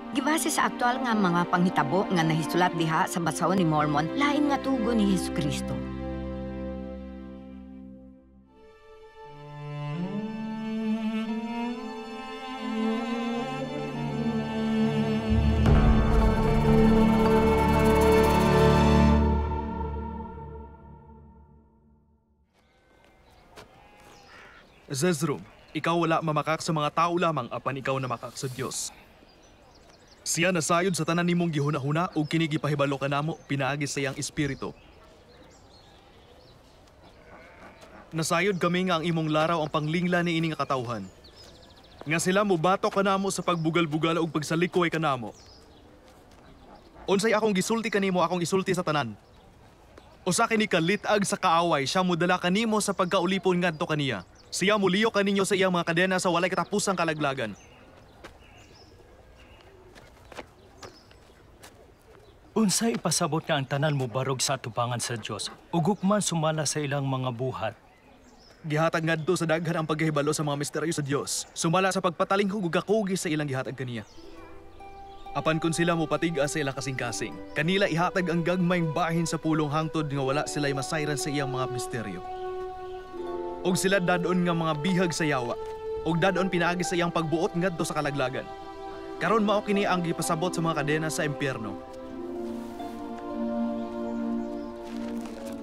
Gibase sa aktual nga mga panghitabo nga nahisulat diha sa basahon ni Mormon, lain nga tugo ni Hesukristo. Zezrom, ikaw wala mamakak sa mga tao lamang apan ikaw na makak sa Dios. Siya nasayod sa tanan nimong gihuna-huna ug kini gipahibalo kanamo pinaagi sa iyang espiritu. Nasayod kami nga ang imong laraw ang panglingla ni ining katawhan. Nga sila mobato kanamo sa pagbugal-bugal ug pagsalikoy kanamo. Unsay akong gisulti kanimo akong isulti sa tanan. Usa kini kalitag sa kaaway siya modala kanimo sa pagkaulipon ngadto kaniya. Siya muliyo kaninyo sa iyang mga kadena sa walay katapusang kalaglagan. Unsay ipasabot nga ang tanan mo barog sa atubangan sa Dios, ug hukman sumala sa ilang mga buhat. Gihatag ngadto sa daghan ang paghihibalo sa mga misteryo sa Dios. Sumala sa pagpatalinghog ug kakugi sa ilang gihatag kaniya. Apan kun sila mo patiga sa ilang kasing-kasing, kanila ihatag ang gagmayng bahin sa pulong hangtod nga wala sila'y masayran sa iyang mga misteryo. Og sila dadon nga mga bihag sa yawa, og dadon pinaagi sa iyang pagbuot ngadto sa kalaglagan. Karon mao kini ang gipasabot sa mga kadena sa impyerno.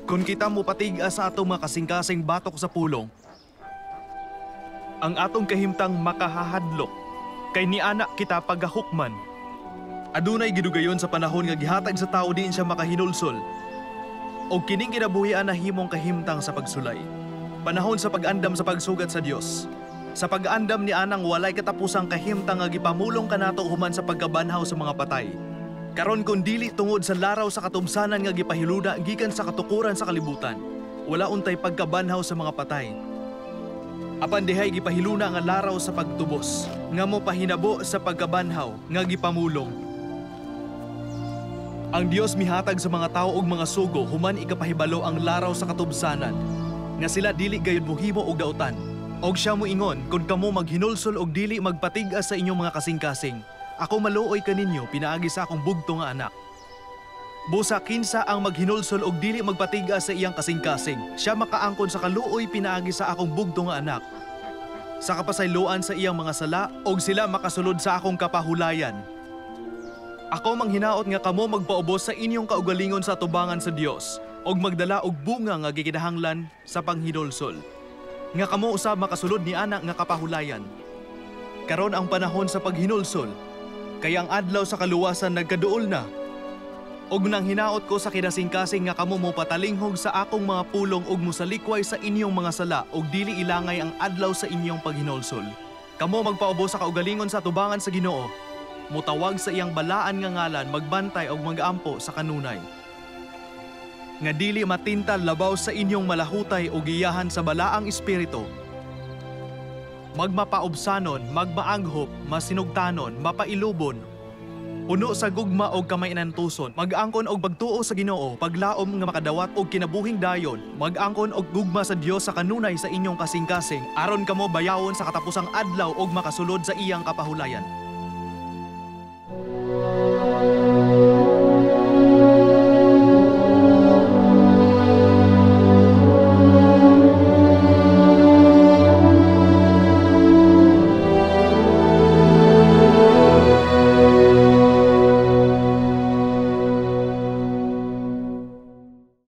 Kung kita mo patiga sa atong mga kasing-kasing batok sa pulong, ang atong kahimtang makahahadlok, kay niana kita pagahukman. Adunay gidugayon sa panahon nga gihatag sa tao diin siya makahinulsol, og kining kinabuhian na himong kahimtang sa pagsulay. Panahon sa pag-andam sa pagsugat sa Dios. Sa pag-andam ni anang walay katapusang kahimtang nga gipamulong kanato human sa pagkabanhaw sa mga patay. Karon kun dili tungod sa laraw sa katubsanan nga gipahiluda gikan sa katukuran sa kalibutan, wala untay pagkabanhaw sa mga patay. Apan dihay gipahiluna nga laraw sa pagtubos, nga mo pahinabo sa pagkabanhaw nga gipamulong. Ang Dios mihatag sa mga tao og mga sugo human ikapahibalo ang laraw sa katubsanan, nga sila dili gayud mohimo og dautan. Og siya moingon, kun kamo maghinulsol og dili magpatiga sa inyong mga kasing-kasing, ako maluoy kaninyo pinaagi sa akong bugto nga anak. Busa kinsa ang maghinulsol og dili magpatiga sa iyang kasing-kasing, siya makaangkon sa kaluoy pinaagi sa akong bugto nga anak. Sa kapasayloan sa iyang mga sala, og sila makasulod sa akong kapahulayan. Ako manghinaot nga kamo magpaubos sa inyong kaugalingon sa tubangan sa Dios, og magdala og bunga nga gikinahanglan sa panghinulsol. Nga kamo usab makasulod ni anak nga kapahulayan. Karon ang panahon sa paghinulsol, kaya ang adlaw sa kaluwasan nagkaduol na. Og nang hinaot ko sa kinasing-kasing nga kamo mo patalinghog sa akong mga pulong og musalikway sa inyong mga sala og dili ilangay ang adlaw sa inyong paghinulsol. Kamo magpaubos sa kaugalingon sa tubangan sa Ginoo, mutawag sa iyang balaan nga ngalan, magbantay og mag-ampo sa kanunay. Nga dili matintal labaw sa inyong malahutay o giyahan sa balaang espiritu. Magmapaubsanon, magmaanghop, masinugtanon, mapailubon, puno sa gugma og kamay-inantuson, mag-angkon og pagtuo sa Ginoo, paglaom nga makadawat og kinabuhing dayon, mag-angkon og gugma sa Dios sa kanunay sa inyong kasing-kasing, aron kamo bayawon sa katapusang adlaw og makasulod sa iyang kapahulayan.